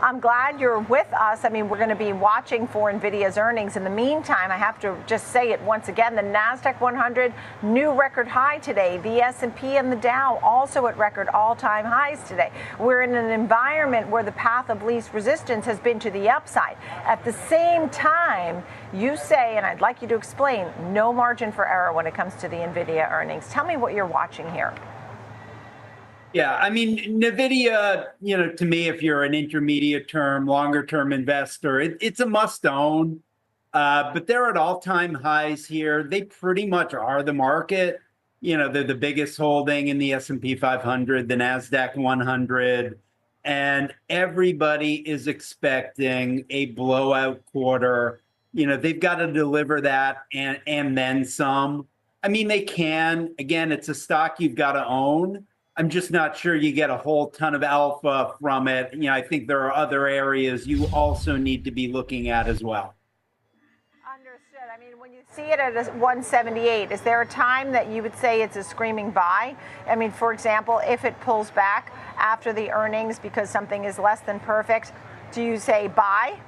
I'm glad you're with us. I mean, we're going to be watching for Nvidia's earnings. In the meantime, I have to just say it once again, the NASDAQ 100, new record high today. The S&P and the Dow also at record all-time highs today. We're in an environment where the path of least resistance has been to the upside. At the same time, you say, and I'd like you to explain, no margin for error when it comes to the Nvidia earnings. Tell me what you're watching here. Yeah, I mean, Nvidia, to me, if you're an intermediate term, longer term investor, it's a must own. But they're at all-time highs here. They pretty much are the market. They're the biggest holding in the S&P 500, the NASDAQ 100, and everybody is expecting a blowout quarter. They've got to deliver that and then some. I mean, they can. Again, it's a stock you've got to own. I'm just not sure you get a whole ton of alpha from it. I think there are other areas you also need to be looking at as well. Understood. I mean, when you see it at 178, is there a time that you would say it's a screaming buy? I mean, for example, if it pulls back after the earnings because something is less than perfect, do you say buy?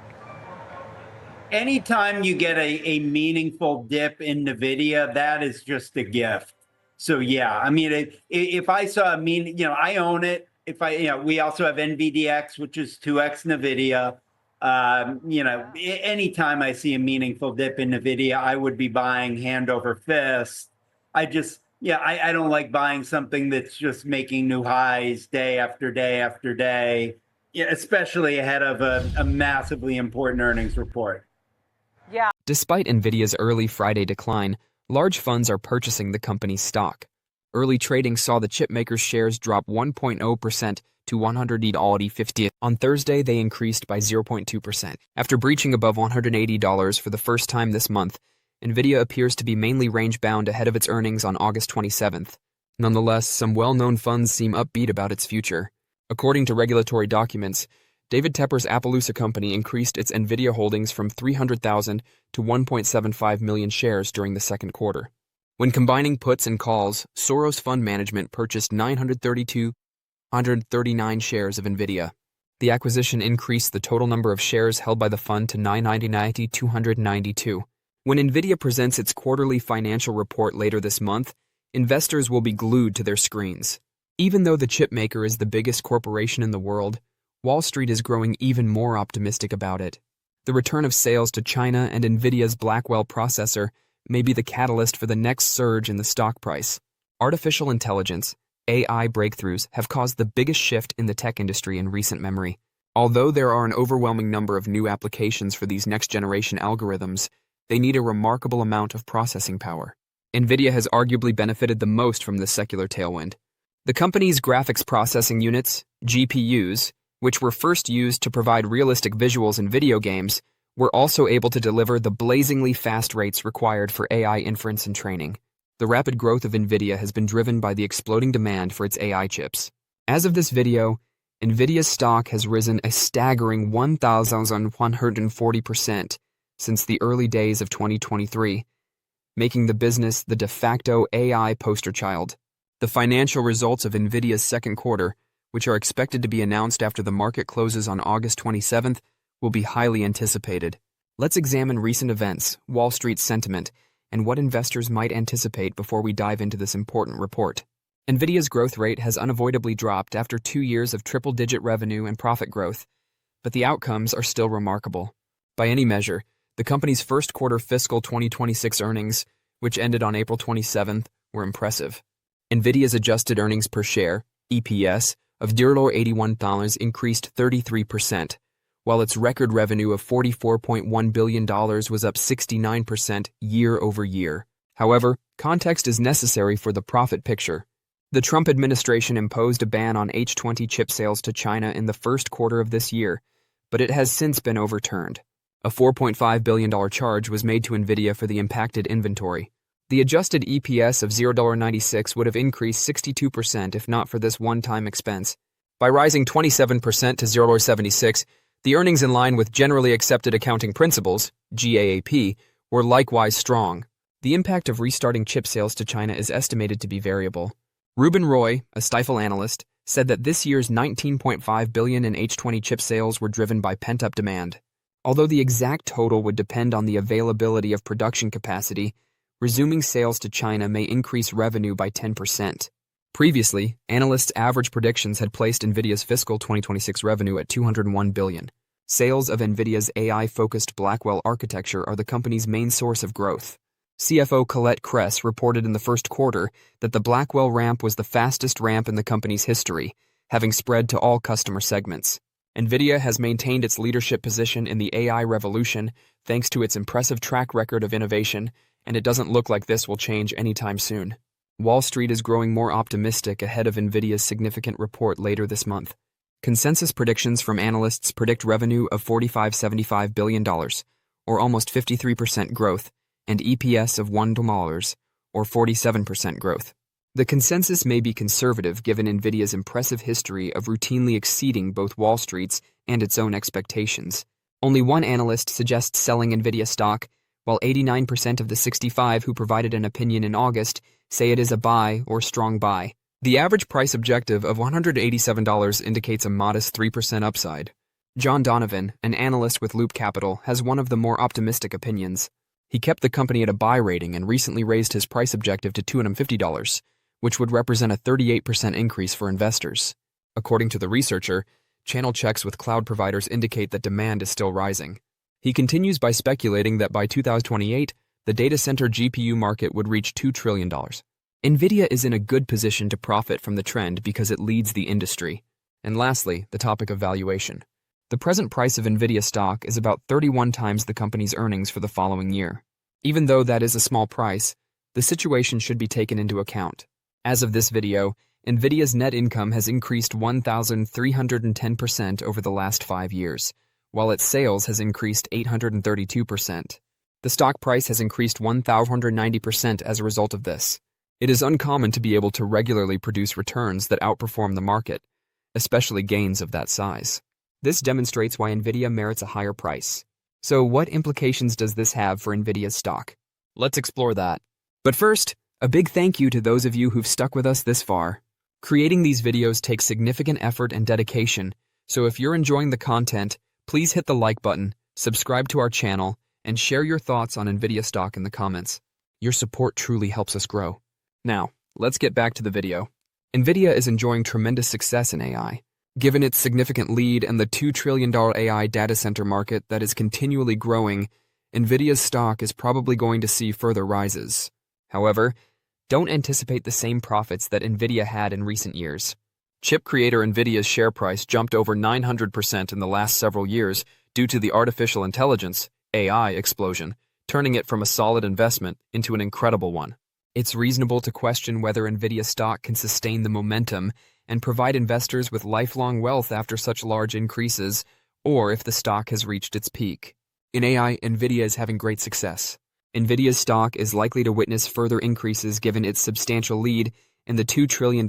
Anytime you get a meaningful dip in Nvidia, that is just a gift. So yeah, I mean, if I saw I own it. We also have NVDX, which is 2x Nvidia. Anytime I see a meaningful dip in Nvidia, I would be buying hand over fist. I don't like buying something that's just making new highs day after day after day, especially ahead of a massively important earnings report. Yeah. Despite Nvidia's early Friday decline, large funds are purchasing the company's stock. Early trading saw the chipmaker's shares drop 1.0% to $100.50. On Thursday, they increased by 0.2%. After breaching above $180 for the first time this month, Nvidia appears to be mainly range-bound ahead of its earnings on August 27th. Nonetheless, some well-known funds seem upbeat about its future. According to regulatory documents, David Tepper's Appaloosa company increased its Nvidia holdings from 300,000 to 1.75 million shares during the second quarter. When combining puts and calls, Soros Fund Management purchased 939 shares of Nvidia. The acquisition increased the total number of shares held by the fund to 992. When Nvidia presents its quarterly financial report later this month, investors will be glued to their screens. Even though the chipmaker is the biggest corporation in the world, Wall Street is growing even more optimistic about it. The return of sales to China and Nvidia's Blackwell processor may be the catalyst for the next surge in the stock price. Artificial intelligence, AI breakthroughs have caused the biggest shift in the tech industry in recent memory. Although there are an overwhelming number of new applications for these next-generation algorithms, they need a remarkable amount of processing power. Nvidia has arguably benefited the most from this secular tailwind. The company's graphics processing units, GPUs, which were first used to provide realistic visuals in video games, were also able to deliver the blazingly fast rates required for AI inference and training. The rapid growth of Nvidia has been driven by the exploding demand for its AI chips. As of this video, Nvidia's stock has risen a staggering 1,140% since the early days of 2023, making the business the de facto AI poster child. The financial results of Nvidia's second quarter, which are expected to be announced after the market closes on August 27th, will be highly anticipated. Let's examine recent events, Wall Street sentiment, and what investors might anticipate before we dive into this important report. Nvidia's growth rate has unavoidably dropped after 2 years of triple-digit revenue and profit growth, but the outcomes are still remarkable. By any measure, the company's first quarter fiscal 2026 earnings, which ended on April 27th, were impressive. Nvidia's adjusted earnings per share, EPS, of $81 increased 33%, while its record revenue of $44.1 billion was up 69% year over year. However, context is necessary for the profit picture. The Trump administration imposed a ban on H20 chip sales to China in the first quarter of this year, but it has since been overturned. A $4.5 billion charge was made to Nvidia for the impacted inventory. The adjusted EPS of $0.96 would have increased 62% if not for this one-time expense. By rising 27% to $0.76, the earnings in line with generally accepted accounting principles, GAAP, were likewise strong. The impact of restarting chip sales to China is estimated to be variable. Ruben Roy, a Stifel analyst, said that this year's $19.5 billion in H20 chip sales were driven by pent-up demand. Although the exact total would depend on the availability of production capacity, resuming sales to China may increase revenue by 10%. Previously, analysts' average predictions had placed Nvidia's fiscal 2026 revenue at $201 billion. Sales of Nvidia's AI-focused Blackwell architecture are the company's main source of growth. CFO Colette Kress reported in the first quarter that the Blackwell ramp was the fastest ramp in the company's history, having spread to all customer segments. Nvidia has maintained its leadership position in the AI revolution thanks to its impressive track record of innovation, and it doesn't look like this will change anytime soon. Wall Street is growing more optimistic ahead of Nvidia's significant report later this month. Consensus predictions from analysts predict revenue of $45.75 billion, or almost 53% growth, and EPS of $1, or 47% growth. The consensus may be conservative given Nvidia's impressive history of routinely exceeding both Wall Street's and its own expectations. Only one analyst suggests selling Nvidia stock, while 89% of the 65 who provided an opinion in August say it is a buy or strong buy. The average price objective of $187 indicates a modest 3% upside. John Donovan, an analyst with Loop Capital, has one of the more optimistic opinions. He kept the company at a buy rating and recently raised his price objective to $250, which would represent a 38% increase for investors. According to the researcher, channel checks with cloud providers indicate that demand is still rising. He continues by speculating that by 2028, the data center GPU market would reach $2 trillion. Nvidia is in a good position to profit from the trend because it leads the industry. And lastly, the topic of valuation. The present price of Nvidia stock is about 31 times the company's earnings for the following year. Even though that is a small price, the situation should be taken into account. As of this video, Nvidia's net income has increased 1,310% over the last 5 years, while its sales has increased 832%. The stock price has increased 1,490% as a result of this. It is uncommon to be able to regularly produce returns that outperform the market, especially gains of that size. This demonstrates why Nvidia merits a higher price. So what implications does this have for Nvidia's stock? Let's explore that. But first, a big thank you to those of you who've stuck with us this far. Creating these videos takes significant effort and dedication, so if you're enjoying the content, please hit the like button, subscribe to our channel, and share your thoughts on Nvidia stock in the comments. Your support truly helps us grow. Now, let's get back to the video. Nvidia is enjoying tremendous success in AI. Given its significant lead and the $2 trillion AI data center market that is continually growing, Nvidia's stock is probably going to see further rises. However, don't anticipate the same profits that Nvidia had in recent years. Chip creator Nvidia's share price jumped over 900% in the last several years due to the artificial intelligence, AI, explosion, turning it from a solid investment into an incredible one. It's reasonable to question whether Nvidia stock can sustain the momentum and provide investors with lifelong wealth after such large increases, or if the stock has reached its peak. In AI, Nvidia is having great success. Nvidia's stock is likely to witness further increases given its substantial lead in the $2 trillion,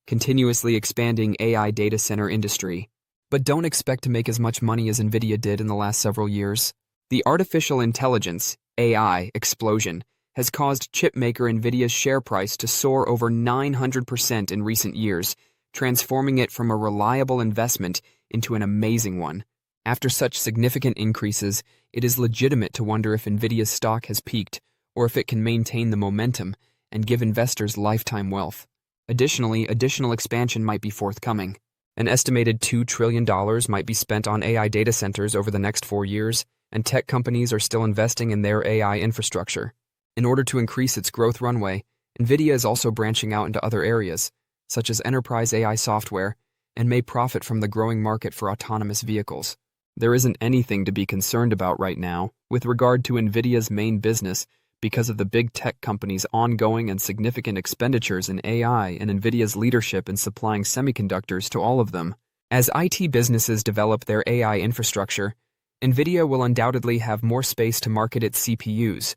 continuously expanding AI data center industry. But don't expect to make as much money as Nvidia did in the last several years. The artificial intelligence, AI, explosion has caused chipmaker Nvidia's share price to soar over 900% in recent years, transforming it from a reliable investment into an amazing one. After such significant increases, it is legitimate to wonder if Nvidia's stock has peaked, or if it can maintain the momentum and give investors lifetime wealth. Additionally, additional expansion might be forthcoming. An estimated $2 trillion might be spent on AI data centers over the next 4 years, and tech companies are still investing in their AI infrastructure. In order to increase its growth runway, Nvidia is also branching out into other areas, such as enterprise AI software, and may profit from the growing market for autonomous vehicles. There isn't anything to be concerned about right now with regard to Nvidia's main business because of the big tech companies' ongoing and significant expenditures in AI and Nvidia's leadership in supplying semiconductors to all of them. As IT businesses develop their AI infrastructure, Nvidia will undoubtedly have more space to market its CPUs,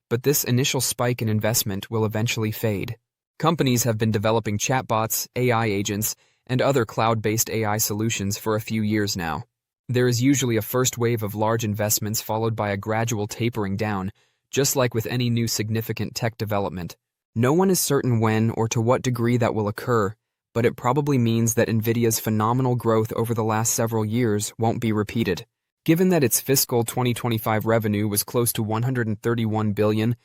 but this initial spike in investment will eventually fade. Companies have been developing chatbots, AI agents, and other cloud-based AI solutions for a few years now. There is usually a first wave of large investments followed by a gradual tapering down, just like with any new significant tech development. No one is certain when or to what degree that will occur, but it probably means that Nvidia's phenomenal growth over the last several years won't be repeated. Given that its fiscal 2025 revenue was close to $131 billion,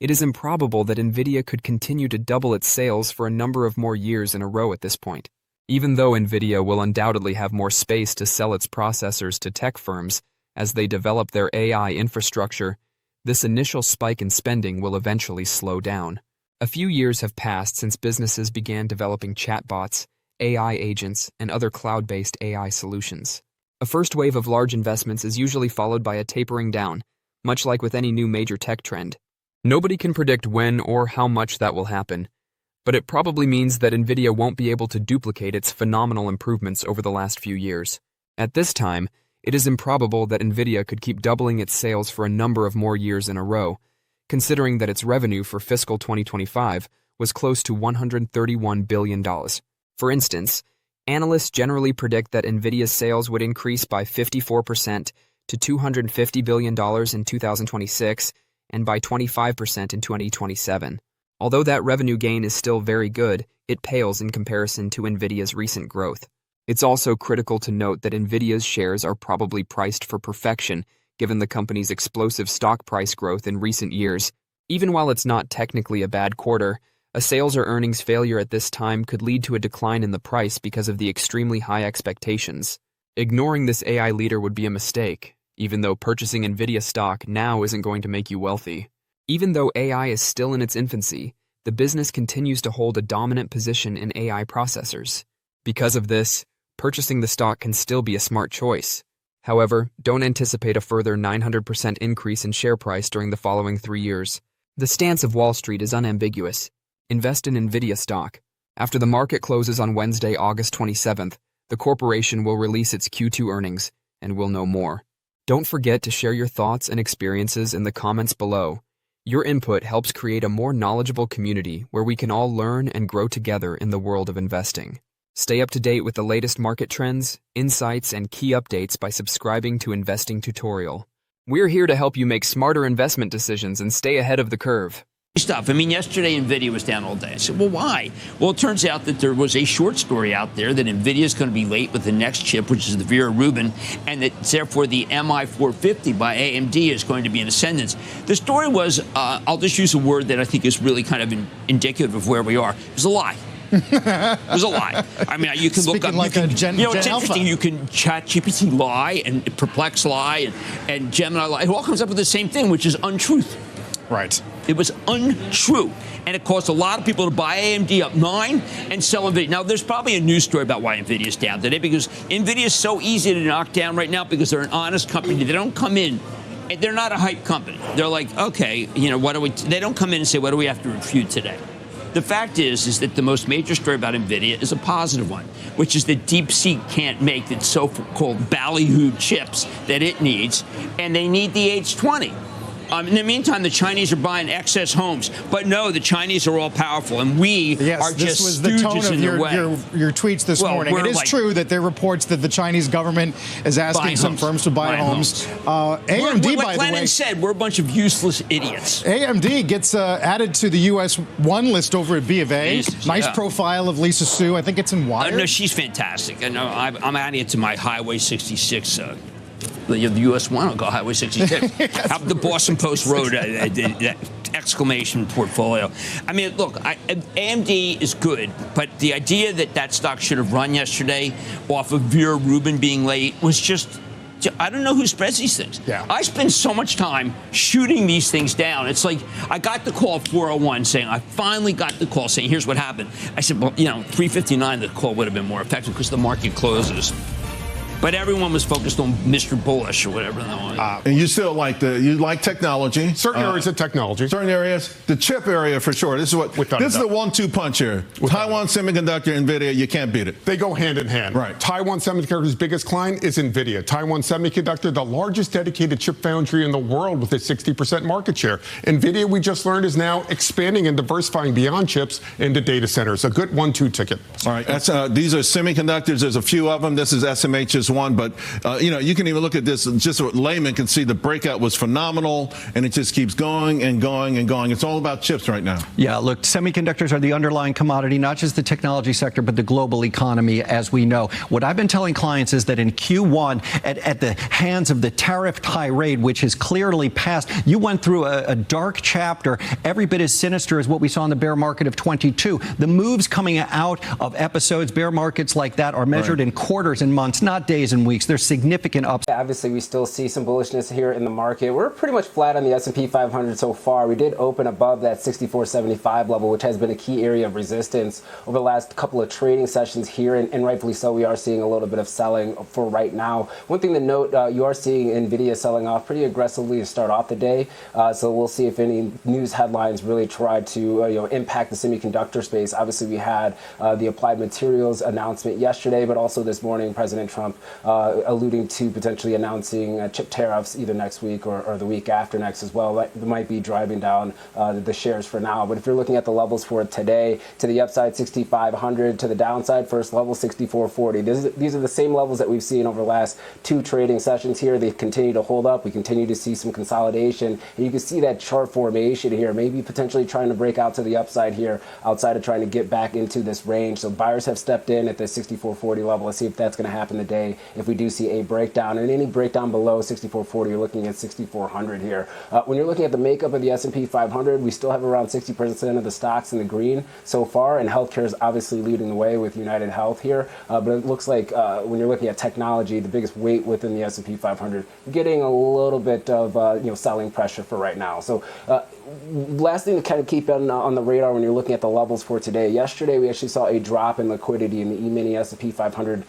it is improbable that Nvidia could continue to double its sales for a number of more years in a row at this point. Even though Nvidia will undoubtedly have more space to sell its processors to tech firms as they develop their AI infrastructure, this initial spike in spending will eventually slow down. A few years have passed since businesses began developing chatbots, AI agents, and other cloud-based AI solutions. A first wave of large investments is usually followed by a tapering down, much like with any new major tech trend. Nobody can predict when or how much that will happen, but it probably means that Nvidia won't be able to duplicate its phenomenal improvements over the last few years. At this time, it is improbable that Nvidia could keep doubling its sales for a number of more years in a row, considering that its revenue for fiscal 2025 was close to $131 billion. For instance, analysts generally predict that Nvidia's sales would increase by 54% to $250 billion in 2026 and by 25% in 2027. Although that revenue gain is still very good, it pales in comparison to Nvidia's recent growth. It's also critical to note that Nvidia's shares are probably priced for perfection given the company's explosive stock price growth in recent years. Even while it's not technically a bad quarter, a sales or earnings failure at this time could lead to a decline in the price because of the extremely high expectations. Ignoring this AI leader would be a mistake, even though purchasing Nvidia stock now isn't going to make you wealthy. Even though AI is still in its infancy, the business continues to hold a dominant position in AI processors. Because of this, purchasing the stock can still be a smart choice. However, don't anticipate a further 900% increase in share price during the following 3 years. The stance of Wall Street is unambiguous. Invest in Nvidia stock. After the market closes on Wednesday, August 27th, the corporation will release its Q2 earnings, and we'll know more. Don't forget to share your thoughts and experiences in the comments below. Your input helps create a more knowledgeable community where we can all learn and grow together in the world of investing. Stay up to date with the latest market trends, insights, and key updates by subscribing to Investing Tutorial. We're here to help you make smarter investment decisions and stay ahead of the curve. Stuff. I mean, yesterday Nvidia was down all day. I said, well, why? Well, it turns out that there was a short story out there that Nvidia is going to be late with the next chip, which is the Vera Rubin, and that therefore the MI450 by AMD is going to be in ascendance. The story was, I'll just use a word that I think is really kind of indicative of where we are. It was a lie. It was a lie. I mean, you can look up. Like it's interesting. You can chat GPT lie and Perplex lie and Gemini lie. It all comes up with the same thing, which is untruth. Right. It was untrue. And it caused a lot of people to buy AMD up 9 and sell NVIDIA. Now, there's probably a news story about why NVIDIA is down today, because NVIDIA is so easy to knock down right now because they're an honest company. They don't come in. They're not a hype company. They're like, okay, what do we? They don't come in and say, what do we have to refute today? The fact is that the most major story about NVIDIA is a positive one, which is that DeepSeek can't make the so-called ballyhooed chips that it needs, and they need the H20. In the meantime, the Chinese are buying excess homes. But no, the Chinese are all powerful, and we are just stooges in their way. Your tweets this morning. It is true that there are reports that the Chinese government is asking some firms to buy homes. AMD, by the way, Glennon said, we're a bunch of useless idiots. AMD gets added to the U.S. 1 list over at B of A. Nice profile of Lisa Su. I think it's in Wired. No, she's fantastic. I'm adding it to my Highway 66 the U.S. 1 will go Highway 66. Have the Boston Post Road exclamation portfolio. I mean, look, AMD is good, but the idea that that stock should have run yesterday off of Vera Rubin being late was just, I don't know who spreads these things. Yeah. I spend so much time shooting these things down. It's like I got the call at 4:01 saying, I finally got the call saying, here's what happened. I said, well, 3:59, the call would have been more effective because the market closes. But everyone was focused on Mr. Bullish or whatever that was. And you still like technology. Certain areas of technology. Certain areas. The chip area for sure. This is the 1-2 punch here. Taiwan Semiconductor, Nvidia, you can't beat it. They go hand in hand. Right. Taiwan Semiconductor's biggest client is Nvidia. Taiwan Semiconductor, the largest dedicated chip foundry in the world with a 60% market share. Nvidia, we just learned, is now expanding and diversifying beyond chips into data centers. A good 1-2 ticket. All right. These are semiconductors. There's a few of them. This is SMH as one, but you can even look at this. Just so layman can see the breakout was phenomenal, and it just keeps going and going and going. It's all about chips right now. Yeah, look, semiconductors are the underlying commodity, not just the technology sector, but the global economy, as we know. What I've been telling clients is that in Q1, at the hands of the tariff tirade, which has clearly passed, you went through a dark chapter, every bit as sinister as what we saw in the bear market of 22. The moves coming out of episodes, bear markets like that, are measured in quarters and months, not days and weeks. There's significant ups. Obviously, we still see some bullishness here in the market. We're pretty much flat on the S&P 500 so far. We did open above that 64.75 level, which has been a key area of resistance over the last couple of trading sessions here, and rightfully so. We are seeing a little bit of selling for right now. One thing to note, you are seeing Nvidia selling off pretty aggressively to start off the day, so we'll see if any news headlines really try to impact the semiconductor space. Obviously, we had the Applied Materials announcement yesterday, but also this morning, President Trump alluding to potentially announcing chip tariffs either next week or the week after next as well. That might be driving down the shares for now. But if you're looking at the levels for today, to the upside 6,500, to the downside first level 6,440. These are the same levels that we've seen over the last two trading sessions here. They continue to hold up. We continue to see some consolidation. And you can see that chart formation here, maybe potentially trying to break out to the upside here, outside of trying to get back into this range. So buyers have stepped in at the 6,440 level. Let's see if that's going to happen today. If we do see a breakdown, and any breakdown below 6,440, you're looking at 6,400 here. When you're looking at the makeup of the S&P 500, we still have around 60% of the stocks in the green so far, and healthcare is obviously leading the way with United Health here. But it looks like when you're looking at technology, the biggest weight within the S&P 500, getting a little bit of selling pressure for right now. So last thing to kind of keep on the radar when you're looking at the levels for today. Yesterday, we actually saw a drop in liquidity in the E-mini S&P 500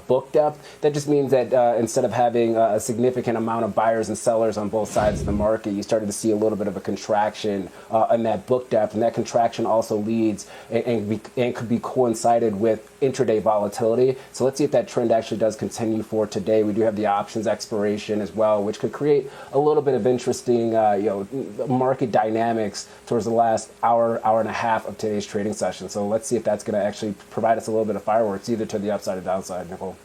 book depth. That just means that instead of having a significant amount of buyers and sellers on both sides of the market, you started to see a little bit of a contraction in that book depth. And that contraction also leads and could be coincided with intraday volatility. So let's see if that trend actually does continue for today. We do have the options expiration as well, which could create a little bit of interesting market dynamics towards the last hour and a half of today's trading session. So let's see if that's going to actually provide us a little bit of fireworks, either to the upside or downside, Nicole.